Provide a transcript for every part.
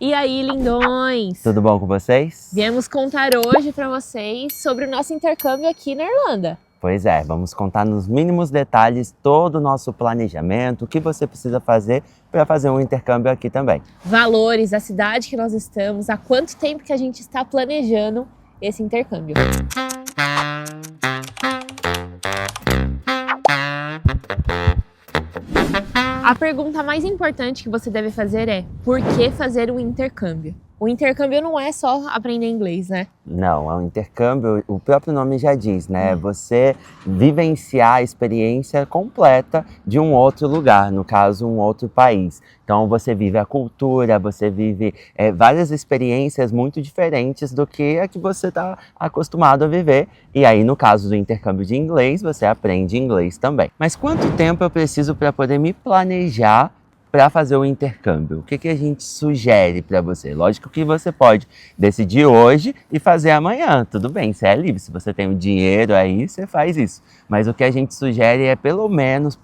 E aí, lindões? Tudo bom com vocês? Viemos contar hoje para vocês sobre o nosso intercâmbio aqui na Irlanda. Pois é, vamos contar nos mínimos detalhes todo o nosso planejamento, o que você precisa fazer para fazer um intercâmbio aqui também. Valores, a cidade que nós estamos, há quanto tempo que a gente está planejando esse intercâmbio. A pergunta mais importante que você deve fazer é: por que fazer um intercâmbio? O intercâmbio não é só aprender inglês, né? Não, é um intercâmbio, o próprio nome já diz, né? Você vivenciar a experiência completa de um outro lugar, no caso, um outro país. Então, você vive a cultura, você vive várias experiências muito diferentes do que a que você está acostumado a viver. E aí, no caso do intercâmbio de inglês, você aprende inglês também. Mas quanto tempo eu preciso para poder me planejar para fazer o intercâmbio? O que a gente sugere para você? Lógico que você pode decidir hoje e fazer amanhã, tudo bem, você é livre, se você tem o dinheiro aí, você faz isso. Mas o que a gente sugere é pelo menos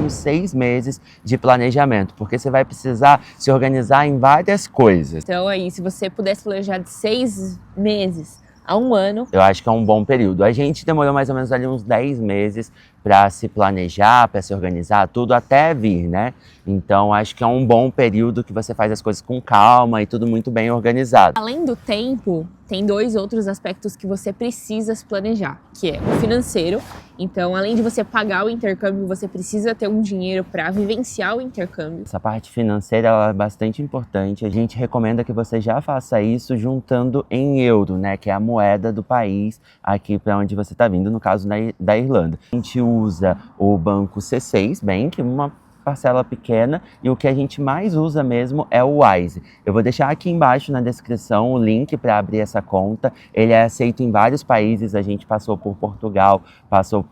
6 meses de planejamento, porque você vai precisar se organizar em várias coisas. Então aí, se você pudesse planejar de 6 meses a 1 ano... Eu acho que é um bom período. A gente demorou mais ou menos ali uns 10 meses para se planejar, para se organizar, tudo até vir, né? Então, acho que é um bom período que você faz as coisas com calma e tudo muito bem organizado. Além do tempo, tem 2 outros aspectos que você precisa se planejar, que é o financeiro. Então, além de você pagar o intercâmbio, você precisa ter um dinheiro para vivenciar o intercâmbio. Essa parte financeira ela é bastante importante. A gente recomenda que você já faça isso juntando em euro, né? Que é a moeda do país aqui para onde você está vindo, no caso da Irlanda. A gente usa o banco C6 Bank, uma parcela pequena, e o que a gente mais usa mesmo é o Wise. Eu vou deixar aqui embaixo na descrição o link para abrir essa conta. Ele é aceito em vários países, a gente passou por Portugal, passou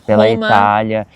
pela Roma. Itália,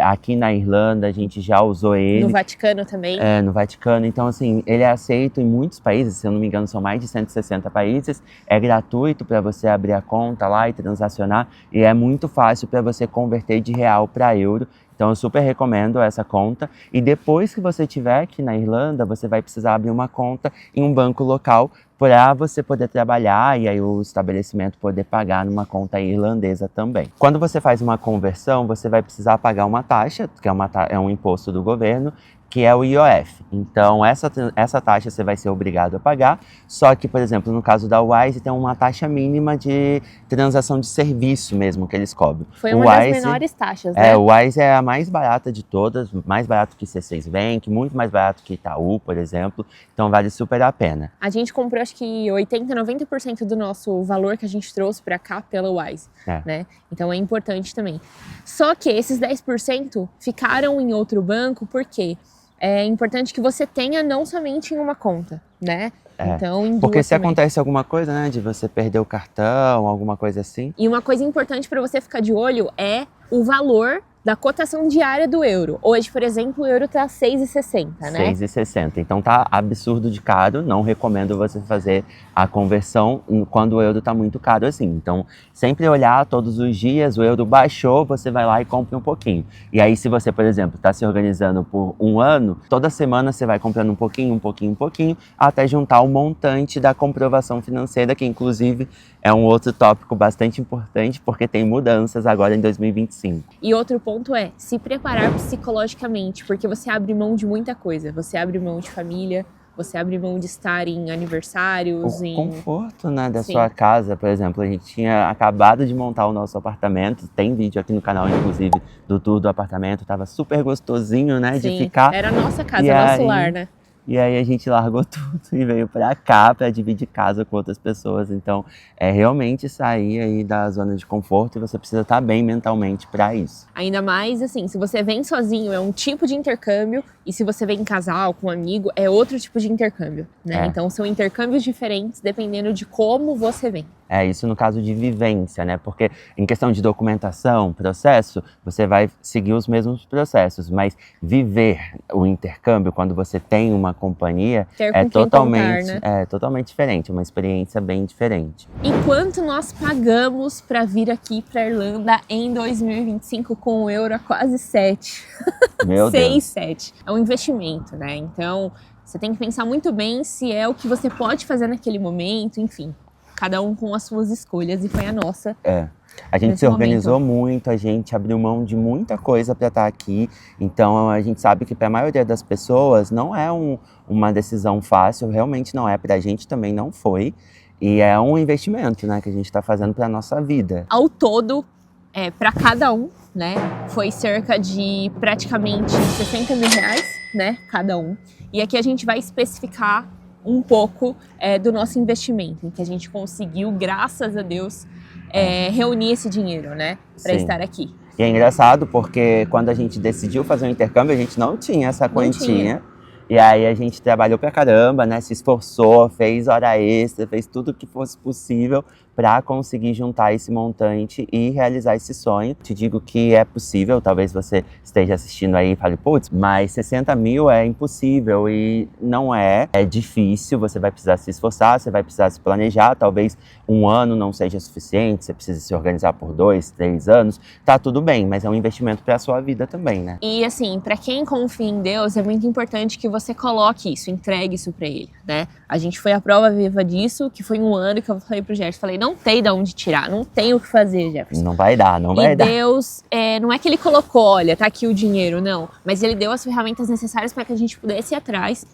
aqui na Irlanda a gente já usou ele. No Vaticano também. No Vaticano, então assim, ele é aceito em muitos países, se eu não me engano são mais de 160 países, é gratuito para você abrir a conta lá e transacionar, e é muito fácil para você converter de real para euro. Então eu super recomendo essa conta, e depois que você estiver aqui na Irlanda, você vai precisar abrir uma conta em um banco local para você poder trabalhar e aí o estabelecimento poder pagar numa conta irlandesa também. Quando você faz uma conversão, você vai precisar pagar uma taxa, que é um imposto do governo, que é o IOF. Então, essa taxa você vai ser obrigado a pagar, só que, por exemplo, no caso da Wise, tem uma taxa mínima de transação de serviço mesmo que eles cobram. Foi uma das menores taxas, né? O Wise é a mais barata de todas, mais barato que C6 Bank, muito mais barato que Itaú, por exemplo, então vale super a pena. A gente comprou, acho que 80%, 90% do nosso valor que a gente trouxe para cá pela Wise, né? Então é importante também. Só que esses 10% ficaram em outro banco, porque é importante que você tenha não somente em uma conta, né? Então, em porque duas se também. acontece alguma coisa, né, de você perder o cartão, alguma coisa assim. E uma coisa importante para você ficar de olho é o valor da cotação diária do euro. Hoje, por exemplo, o euro tá 6,60, né? 6,60. Então tá absurdo de caro. Não recomendo você fazer a conversão quando o euro tá muito caro assim. Então, sempre olhar todos os dias, o euro baixou, você vai lá e compra um pouquinho. E aí, se você, por exemplo, tá se organizando por 1 ano, toda semana você vai comprando um pouquinho, até juntar o montante da comprovação financeira, que inclusive é um outro tópico bastante importante, porque tem mudanças agora em 2025. E outro ponto é se preparar psicologicamente, porque você abre mão de muita coisa. Você abre mão de família, você abre mão de estar em aniversários. O conforto, né, da sua casa, por exemplo. A gente tinha acabado de montar o nosso apartamento, tem vídeo aqui no canal, inclusive, do tour do apartamento. Tava super gostosinho, né, de ficar. Era a nossa casa, nosso lar, né? E aí a gente largou tudo e veio pra cá pra dividir casa com outras pessoas. Então, é realmente sair aí da zona de conforto, e você precisa estar bem mentalmente pra isso. Ainda mais, assim, se você vem sozinho, é um tipo de intercâmbio, e se você vem em casal, com um amigo, é outro tipo de intercâmbio, né? Então, são intercâmbios diferentes dependendo de como você vem. Isso no caso de vivência, né? Porque em questão de documentação, processo, você vai seguir os mesmos processos, mas viver o intercâmbio quando você tem uma companhia é totalmente diferente, uma experiência bem diferente. E quanto nós pagamos para vir aqui para Irlanda em 2025 com o euro a quase 7? Meu 6, Deus. 7. É um investimento, né? Então, Você tem que pensar muito bem se é o que você pode fazer naquele momento, enfim. Cada um com as suas escolhas e foi a nossa. A gente se organizou muito, a gente abriu mão de muita coisa para estar aqui. Então a gente sabe que para a maioria das pessoas não é uma decisão fácil, realmente não é. Para a gente também não foi. E é um investimento, né, que a gente está fazendo para a nossa vida. Ao todo, para cada um, né, foi cerca de praticamente 60 mil reais, né, cada um. E aqui a gente vai especificar um pouco do nosso investimento, em que a gente conseguiu, graças a Deus, reunir esse dinheiro, né, para estar aqui. E é engraçado porque quando a gente decidiu fazer o intercâmbio, a gente não tinha essa quantia. E aí a gente trabalhou pra caramba, né, se esforçou, fez hora extra, fez tudo o que fosse possível para conseguir juntar esse montante e realizar esse sonho. Te digo que é possível, talvez você esteja assistindo aí e fale, putz, mas 60 mil é impossível, e não é difícil, você vai precisar se esforçar, você vai precisar se planejar, talvez um ano não seja suficiente, você precisa se organizar por 2, 3 anos, tá tudo bem, mas é um investimento para a sua vida também, né? E assim, para quem confia em Deus, é muito importante que você coloque isso, entregue isso para Ele, né? A gente foi a prova viva disso, que foi um ano que eu falei pro Jefferson, falei, não tem de onde tirar, não tem o que fazer, Jefferson. Não vai dar, não vai dar. E Deus, não é que Ele colocou, olha, tá aqui o dinheiro, não. Mas Ele deu as ferramentas necessárias para que a gente pudesse ir atrás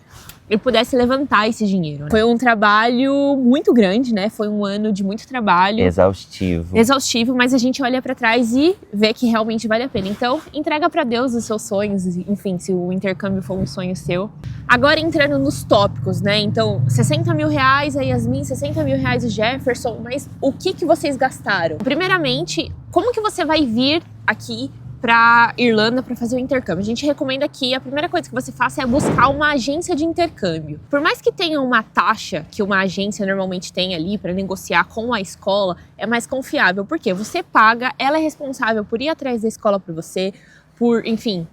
e pudesse levantar esse dinheiro, né? Foi um trabalho muito grande, né? Foi um ano de muito trabalho. Exaustivo. Exaustivo, mas a gente olha para trás e vê que realmente vale a pena. Então, entrega para Deus os seus sonhos, enfim, se o intercâmbio for um sonho seu. Agora entrando nos tópicos, né? Então, 60 mil reais a Yasmin, 60 mil reais o Jefferson, mas o que vocês gastaram? Primeiramente, como que você vai vir aqui para Irlanda para fazer o intercâmbio? A gente recomenda que a primeira coisa que você faça é buscar uma agência de intercâmbio. Por mais que tenha uma taxa que uma agência normalmente tem ali para negociar com a escola, é mais confiável, porque você paga, ela é responsável por ir atrás da escola para você, por, enfim,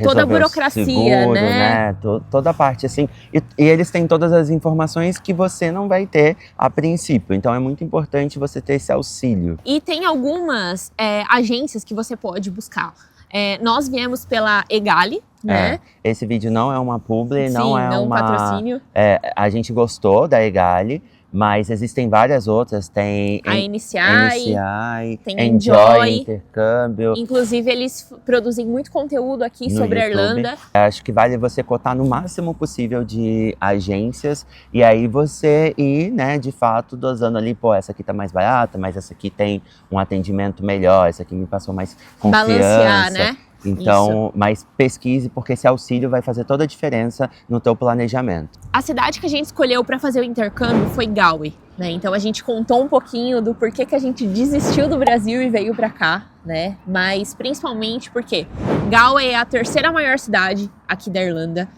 toda a burocracia, seguro, né? Toda a parte assim. E eles têm todas as informações que você não vai ter a princípio. Então é muito importante você ter esse auxílio. E tem algumas agências que você pode buscar. Nós viemos pela Egali, né? Esse vídeo não é uma publi, Sim, não é um patrocínio. A gente gostou da Egali, mas existem várias outras, tem a NCI, tem Enjoy, Intercâmbio. Inclusive, eles produzem muito conteúdo aqui sobre a Irlanda. Acho que vale você cotar no máximo possível de agências e aí você ir, né, de fato, dosando ali, pô, essa aqui tá mais barata, mas essa aqui tem um atendimento melhor, essa aqui me passou mais confiança. Balancear, né? Então, mas pesquise, porque esse auxílio vai fazer toda a diferença no teu planejamento. A cidade que a gente escolheu para fazer o intercâmbio foi Galway, né? Então a gente contou um pouquinho do porquê que a gente desistiu do Brasil e veio para cá, né? Mas principalmente porque Galway é a terceira maior cidade aqui da Irlanda.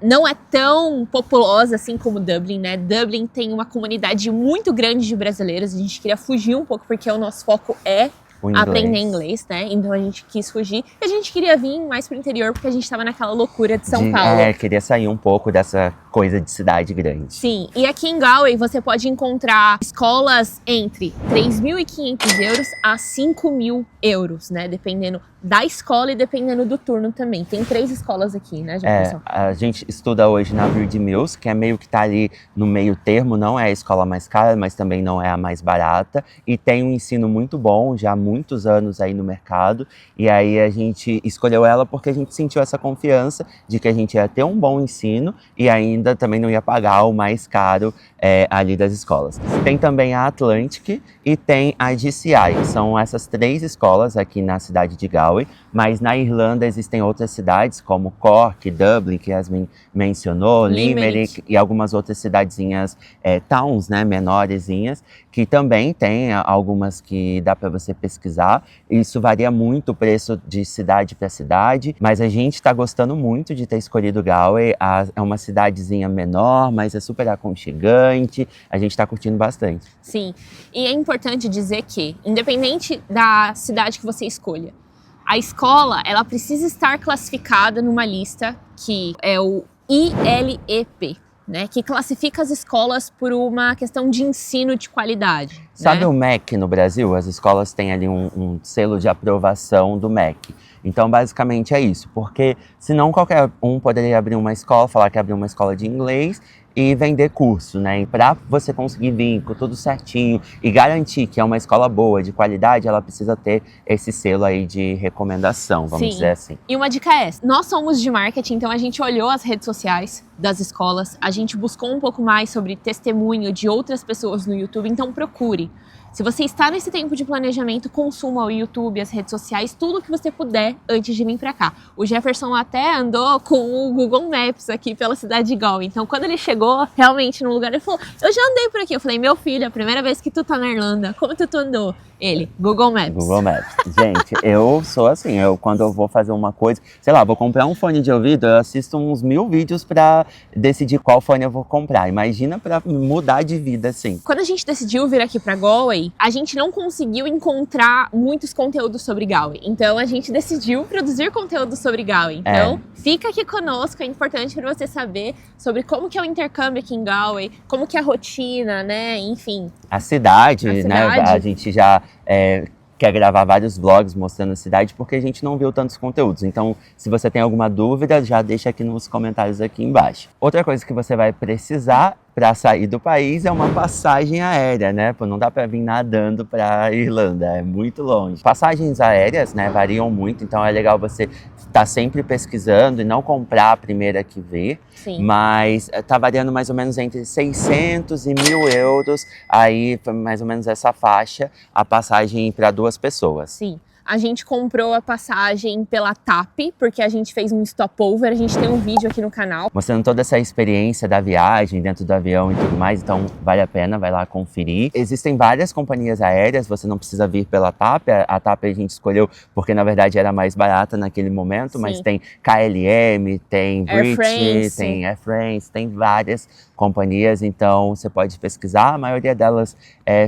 Não é tão populosa assim como Dublin, né? Dublin tem uma comunidade muito grande de brasileiros. A gente queria fugir um pouco porque o nosso foco é aprender inglês, né? Então a gente quis fugir. E a gente queria vir mais pro interior porque a gente tava naquela loucura de São Paulo. Queria sair um pouco dessa coisa de cidade grande. Sim, e aqui em Galway você pode encontrar escolas entre 3.500 euros a 5.000 euros, né? Dependendo da escola e dependendo do turno também. Tem 3 escolas aqui, né, Jefferson? A gente estuda hoje na Verde Mills, que é meio que tá ali no meio termo, não é a escola mais cara, mas também não é a mais barata. E tem um ensino muito bom, já há muitos anos aí no mercado. E aí a gente escolheu ela porque a gente sentiu essa confiança de que a gente ia ter um bom ensino e ainda também não ia pagar o mais caro ali das escolas. Tem também a Atlantic e tem a GCI. São essas 3 escolas aqui na cidade de Galway, mas na Irlanda existem outras cidades como Cork, Dublin, que Yasmin mencionou, Limerick e algumas outras cidadezinhas, towns, né, menorzinhas, que também tem algumas que dá para você pesquisar. Isso varia muito o preço de cidade para cidade, mas a gente está gostando muito de ter escolhido Galway. É uma cidadezinha menor, mas é super aconchegante, a gente está curtindo bastante. Sim, e é importante dizer que, independente da cidade que você escolha, a escola, ela precisa estar classificada numa lista que é o ILEP, né, que classifica as escolas por uma questão de ensino de qualidade. Sabe, né? o MEC no Brasil? As escolas têm ali um selo de aprovação do MEC. Então, basicamente é isso, porque senão qualquer um poderia abrir uma escola, falar que abriu uma escola de inglês e vender curso, né? E para você conseguir vir com tudo certinho e garantir que é uma escola boa, de qualidade, ela precisa ter esse selo aí de recomendação, vamos dizer assim. E uma dica é essa: nós somos de marketing, então a gente olhou as redes sociais das escolas, a gente buscou um pouco mais sobre testemunho de outras pessoas no YouTube, então procure. Se você está nesse tempo de planejamento, consuma o YouTube, as redes sociais, tudo que você puder antes de vir para cá. O Jefferson até andou com o Google Maps aqui pela cidade de Galway. Então, quando ele chegou realmente no lugar, ele falou: eu já andei por aqui. Eu falei: meu filho, a primeira vez que tu tá na Irlanda, como tu andou? Ele: Google Maps. Google Maps. Gente, eu sou assim, quando eu vou fazer uma coisa, sei lá, vou comprar um fone de ouvido, eu assisto uns 1000 vídeos pra decidir qual fone eu vou comprar. Imagina pra mudar de vida, assim. Quando a gente decidiu vir aqui pra Galway, a gente não conseguiu encontrar muitos conteúdos sobre Galway. Então a gente decidiu produzir conteúdo sobre Galway. Então fica aqui conosco, é importante para você saber sobre como que é o intercâmbio aqui em Galway, como que é a rotina, né? Enfim. A cidade, né? A gente já quer gravar vários vlogs mostrando a cidade porque a gente não viu tantos conteúdos. Então, se você tem alguma dúvida, já deixa aqui nos comentários aqui embaixo. Outra coisa que você vai precisar para sair do país é uma passagem aérea, né? Pô, não dá para vir nadando para a Irlanda, é muito longe. Passagens aéreas, né, variam muito, então é legal você estar sempre pesquisando e não comprar a primeira que vê. Sim. Mas tá variando mais ou menos entre 600 e 1.000 euros, aí foi mais ou menos essa faixa, a passagem para 2 pessoas. Sim. A gente comprou a passagem pela TAP, porque a gente fez um stopover, a gente tem um vídeo aqui no canal. Mostrando toda essa experiência da viagem dentro do avião e tudo mais, então vale a pena, vai lá conferir. Existem várias companhias aéreas, você não precisa vir pela TAP, a TAP a gente escolheu porque na verdade era mais barata naquele momento, Sim. Mas tem KLM, tem British, tem Air France, tem várias companhias, então você pode pesquisar, a maioria delas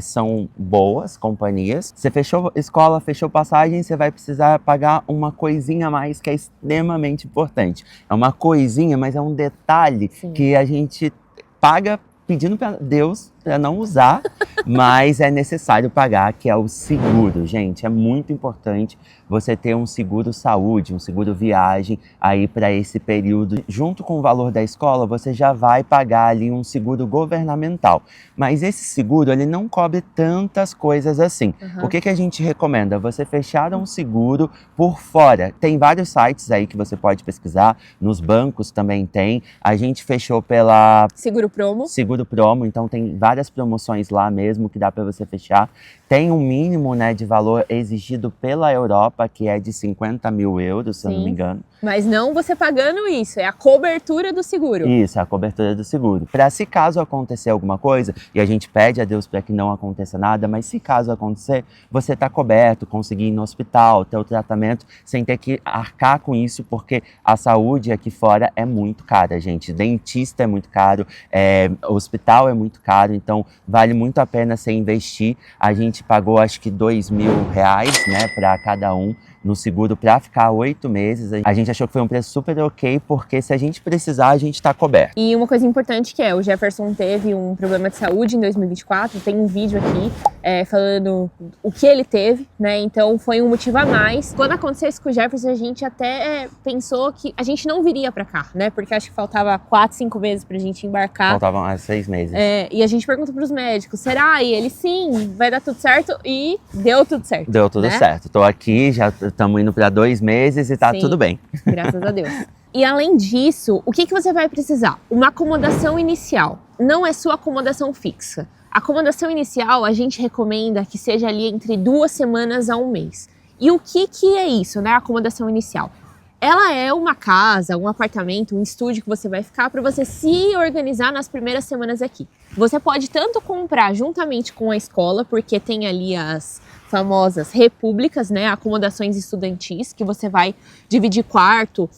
são boas companhias. Você fechou escola, fechou passagem, você vai precisar pagar uma coisinha a mais que é extremamente importante. É uma coisinha, mas é um detalhe Sim. que a gente paga pedindo para Deus para não usar, mas é necessário pagar, que é o seguro, gente. É muito importante você ter um seguro saúde, um seguro viagem aí para esse período. Junto com o valor da escola, você já vai pagar ali um seguro governamental. Mas esse seguro, ele não cobre tantas coisas assim. O que a gente recomenda? Você fechar um seguro por fora. Tem vários sites aí que você pode pesquisar, nos bancos também tem. A gente fechou pela Seguro Promo, então tem várias promoções lá mesmo que dá para você fechar. Tem um mínimo, né, de valor exigido pela Europa, que é de 50.000 euros, se eu não me engano. Mas não você pagando isso, é a cobertura do seguro. Isso, é a cobertura do seguro. Para se caso acontecer alguma coisa, e a gente pede a Deus para que não aconteça nada, mas se caso acontecer, você tá coberto, conseguir ir no hospital, ter o tratamento, sem ter que arcar com isso, porque a saúde aqui fora é muito cara, gente. Dentista é muito caro, hospital é muito caro, então vale muito a pena você investir. A gente pagou acho que R$2.000, né, para cada um no seguro para ficar 8 meses. A gente achou que foi um preço super ok, porque se a gente precisar, a gente está coberto. E uma coisa importante que o Jefferson teve um problema de saúde em 2024, tem um vídeo aqui falando o que ele teve, né? Então foi um motivo a mais. Quando aconteceu isso com o Jefferson, a gente até pensou que a gente não viria para cá, né? Porque acho que faltava 4, 5 meses pra gente embarcar. Faltavam 6 meses. E a gente perguntou pros médicos, será? E ele, sim, vai dar tudo certo, e deu tudo certo. Deu tudo certo. Tô aqui, já estamos indo para 2 meses e tá tudo bem. Graças a Deus. E além disso, o que você vai precisar? Uma acomodação inicial. Não é sua acomodação fixa. A acomodação inicial, a gente recomenda que seja ali entre 2 semanas a 1 mês. E o que é isso, né? A acomodação inicial. Ela é uma casa, um apartamento, um estúdio que você vai ficar para você se organizar nas primeiras semanas aqui. Você pode tanto comprar juntamente com a escola, porque tem ali as famosas repúblicas, né, acomodações estudantis, que você vai dividir quarto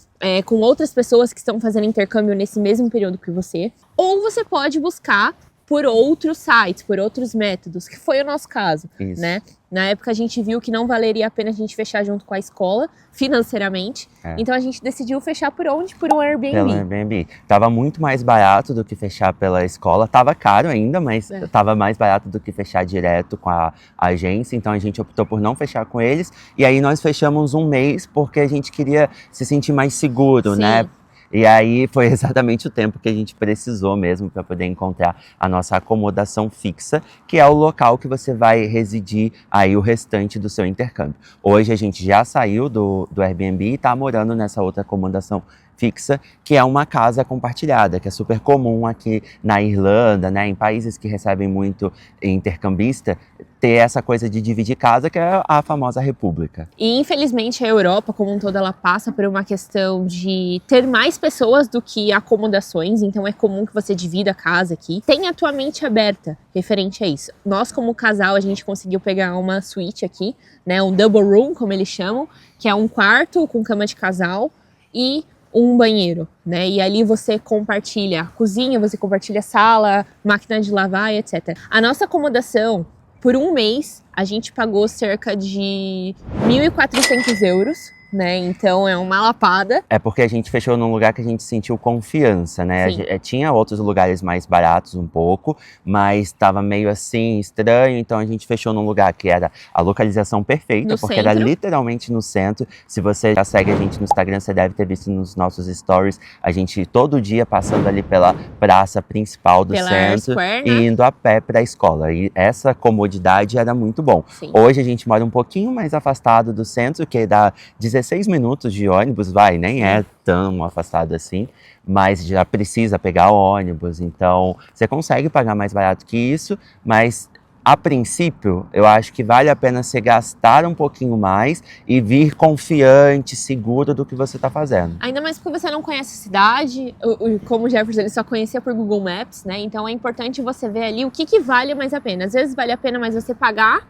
com outras pessoas que estão fazendo intercâmbio nesse mesmo período que você. Ou você pode buscar por outros sites, por outros métodos, que foi o nosso caso, né? Na época a gente viu que não valeria a pena a gente fechar junto com a escola, financeiramente. Então a gente decidiu fechar por onde? Por um Airbnb. Pelo Airbnb. Tava muito mais barato do que fechar pela escola. Tava caro ainda, mas tava mais barato do que fechar direto com a agência. Então a gente optou por não fechar com eles. E aí nós fechamos um mês porque a gente queria se sentir mais seguro, né? E aí foi exatamente o tempo que a gente precisou mesmo para poder encontrar a nossa acomodação fixa, que é o local que você vai residir aí o restante do seu intercâmbio. Hoje a gente já saiu do Airbnb e está morando nessa outra acomodação fixa, que é uma casa compartilhada, que é super comum aqui na Irlanda, né, em países que recebem muito intercambista, ter essa coisa de dividir casa, que é a famosa república. E infelizmente a Europa como um todo, ela passa por uma questão de ter mais pessoas do que acomodações, então é comum que você divida a casa aqui. Tenha a tua mente aberta referente a isso. Nós como casal, a gente conseguiu pegar uma suíte aqui, né, um double room, como eles chamam, que é um quarto com cama de casal e um banheiro, né? E ali você compartilha a cozinha, você compartilha a sala, máquina de lavar e etc. A nossa acomodação, por um mês, a gente pagou cerca de 1.400 euros, né? Então é uma lapada. É porque a gente fechou num lugar que a gente sentiu confiança, né? Tinha outros lugares mais baratos um pouco, mas estava meio assim estranho, então a gente fechou num lugar que era a localização perfeita, porque era literalmente no centro. Se você já segue a gente no Instagram, você deve ter visto nos nossos stories, a gente todo dia passando ali pela praça principal do centro e indo a pé para a escola. E essa comodidade era muito bom. Hoje a gente mora um pouquinho mais afastado do centro, que dá 16 minutos de ônibus, nem é tão afastado assim, mas já precisa pegar ônibus, então você consegue pagar mais barato que isso, mas a princípio eu acho que vale a pena você gastar um pouquinho mais e vir confiante, seguro do que você está fazendo. Ainda mais porque você não conhece a cidade, como o Jefferson ele só conhecia por Google Maps, né? Então é importante você ver ali o que vale mais a pena. Às vezes vale a pena mais você pagar,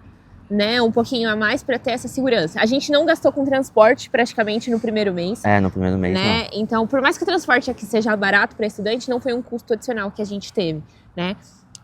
né, um pouquinho a mais para ter essa segurança. A gente não gastou com transporte praticamente no primeiro mês. No primeiro mês, né? Não. Então, por mais que o transporte aqui seja barato para estudante, não foi um custo adicional que a gente teve, né?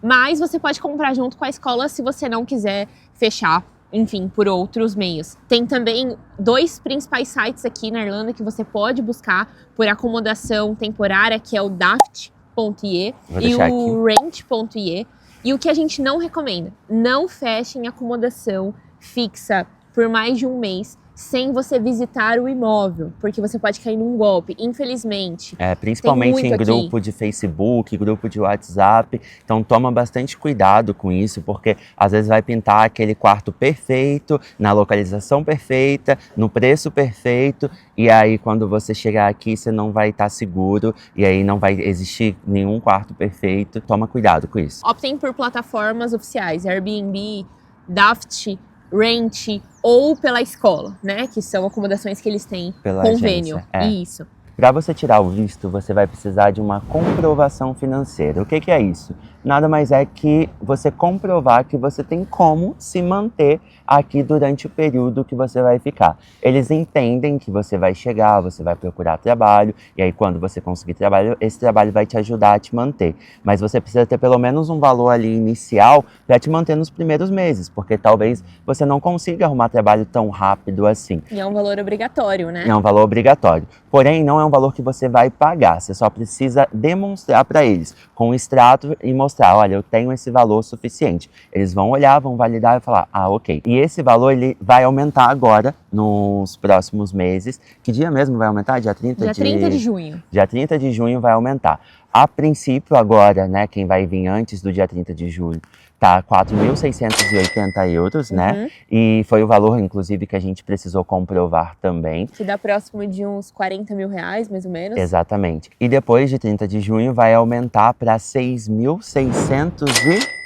Mas você pode comprar junto com a escola se você não quiser fechar, enfim, por outros meios. Tem também 2 principais sites aqui na Irlanda que você pode buscar por acomodação temporária, que é o daft.ie e o rent.ie. E o que a gente não recomenda, não fechem acomodação fixa por mais de um mês sem você visitar o imóvel, porque você pode cair num golpe, infelizmente. Principalmente em grupo de Facebook, grupo de WhatsApp, então toma bastante cuidado com isso, porque às vezes vai pintar aquele quarto perfeito, na localização perfeita, no preço perfeito, e aí quando você chegar aqui você não vai estar seguro, e aí não vai existir nenhum quarto perfeito. Toma cuidado com isso. Optem por plataformas oficiais, Airbnb, Daft, Rent ou pela escola, né? Que são acomodações que eles têm convênio. Isso. Para você tirar o visto, você vai precisar de uma comprovação financeira. O que é isso? Nada mais é que você comprovar que você tem como se manter aqui durante o período que você vai ficar. Eles entendem que você vai chegar, você vai procurar trabalho, e aí quando você conseguir trabalho, esse trabalho vai te ajudar a te manter. Mas você precisa ter pelo menos um valor ali inicial para te manter nos primeiros meses, porque talvez você não consiga arrumar trabalho tão rápido assim. E é um valor obrigatório, né? É um valor obrigatório. Porém, não é um valor que você vai pagar, você só precisa demonstrar para eles, com um extrato e mostrar, olha, eu tenho esse valor suficiente. Eles vão olhar, vão validar e falar, ok. E esse valor ele vai aumentar agora, nos próximos meses. Que dia mesmo vai aumentar? Dia 30 de junho. Dia 30 de junho vai aumentar. A princípio agora, né, quem vai vir antes do dia 30 de julho, tá 4.680 euros, né? E foi o valor, inclusive, que a gente precisou comprovar também. Que dá próximo de uns 40 mil reais, mais ou menos. Exatamente. E depois de 30 de junho vai aumentar para 6.685.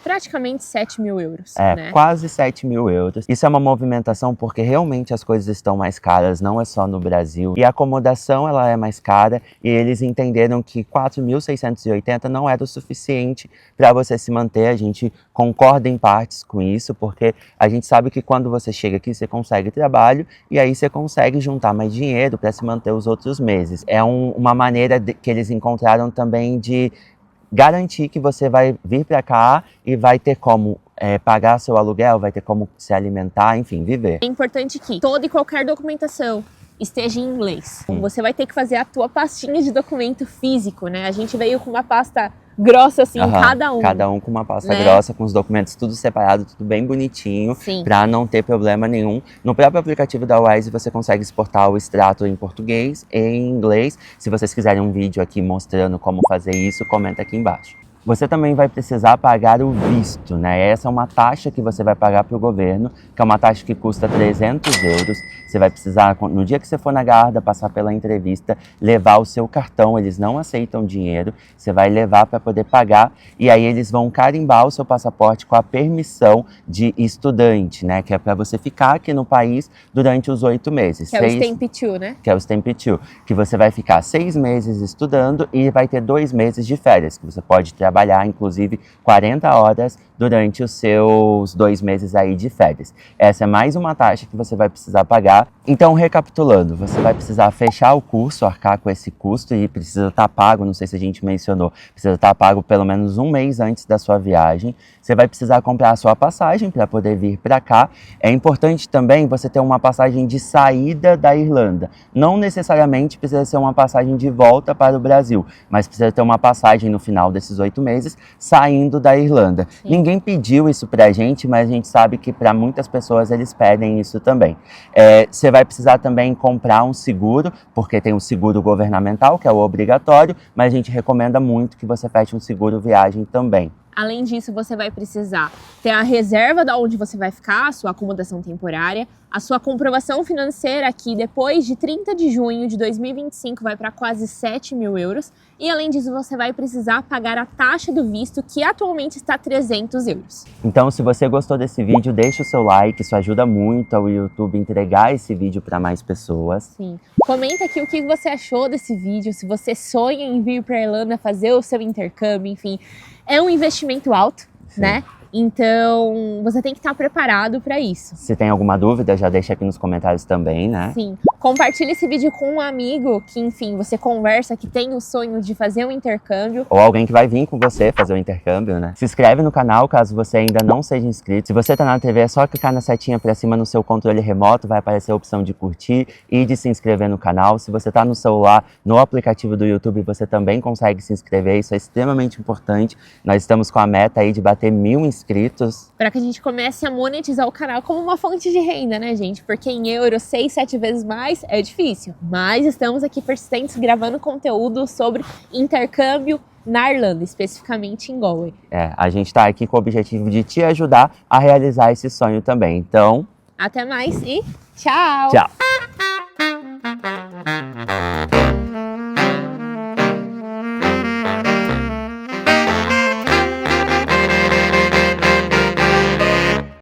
Praticamente 7 mil euros. Né? Quase 7 mil euros. Isso é uma movimentação porque realmente as coisas estão mais caras, não é só no Brasil. E a acomodação ela é mais cara e eles entenderam que 4.680 não era o suficiente para você se manter. A gente concorda em partes com isso, porque a gente sabe que quando você chega aqui, você consegue trabalho e aí você consegue juntar mais dinheiro para se manter os outros meses. É uma maneira que eles encontraram também de garantir que você vai vir para cá e vai ter como pagar seu aluguel, vai ter como se alimentar, enfim, viver. É importante que toda e qualquer documentação esteja em inglês. Você vai ter que fazer a tua pastinha de documento físico, né? A gente veio com uma pasta grossa assim, cada um. Cada um com uma pasta grossa, com os documentos tudo separado, tudo bem bonitinho, para não ter problema nenhum. No próprio aplicativo da Wise você consegue exportar o extrato em português e em inglês. Se vocês quiserem um vídeo aqui mostrando como fazer isso, comenta aqui embaixo. Você também vai precisar pagar o visto, né? Essa é uma taxa que você vai pagar para o governo, que é uma taxa que custa 300 euros. Você vai precisar, no dia que você for na Garda, passar pela entrevista, levar o seu cartão, eles não aceitam dinheiro, você vai levar para poder pagar e aí eles vão carimbar o seu passaporte com a permissão de estudante, né? Que é para você ficar aqui no país durante os 8 meses. Que é o Stamp 2, né? Que é o Stamp 2, que você vai ficar 6 meses estudando e vai ter 2 meses de férias, que você pode trabalhar, inclusive, 40 horas durante os seus 2 meses aí de férias. Essa é mais uma taxa que você vai precisar pagar. Então, recapitulando, você vai precisar fechar o curso, arcar com esse custo e precisa estar pago, não sei se a gente mencionou, precisa estar pago pelo menos 1 mês antes da sua viagem. Você vai precisar comprar a sua passagem para poder vir para cá. É importante também você ter uma passagem de saída da Irlanda. Não necessariamente precisa ser uma passagem de volta para o Brasil, mas precisa ter uma passagem no final desses 8 meses saindo da Irlanda. Ninguém pediu isso pra gente, mas a gente sabe que para muitas pessoas eles pedem isso também. Você vai precisar também comprar um seguro, porque tem o seguro governamental, que é o obrigatório, mas a gente recomenda muito que você feche um seguro viagem também. Além disso, você vai precisar ter a reserva de onde você vai ficar, a sua acomodação temporária, a sua comprovação financeira aqui depois de 30 de junho de 2025 vai para quase 7 mil euros. E além disso, você vai precisar pagar a taxa do visto, que atualmente está 300 euros. Então, se você gostou desse vídeo, deixa o seu like, isso ajuda muito ao YouTube entregar esse vídeo para mais pessoas. Sim. Comenta aqui o que você achou desse vídeo, se você sonha em vir para a Irlanda fazer o seu intercâmbio, enfim. É um investimento alto, né? Então, você tem que estar preparado para isso. Se tem alguma dúvida, já deixa aqui nos comentários também, né? Sim. Compartilhe esse vídeo com um amigo que, enfim, você conversa, que tem o sonho de fazer um intercâmbio. Ou alguém que vai vir com você fazer o intercâmbio, né? Se inscreve no canal caso você ainda não seja inscrito. Se você tá na TV, é só clicar na setinha pra cima no seu controle remoto, vai aparecer a opção de curtir e de se inscrever no canal. Se você tá no celular, no aplicativo do YouTube, você também consegue se inscrever, isso é extremamente importante. Nós estamos com a meta aí de bater 1000 inscritos. Para que a gente comece a monetizar o canal como uma fonte de renda, né, gente? Porque em euros, 6, 7 vezes mais é difícil. Mas estamos aqui persistentes gravando conteúdo sobre intercâmbio na Irlanda, especificamente em Galway. A gente tá aqui com o objetivo de te ajudar a realizar esse sonho também. Então, até mais e tchau! Tchau!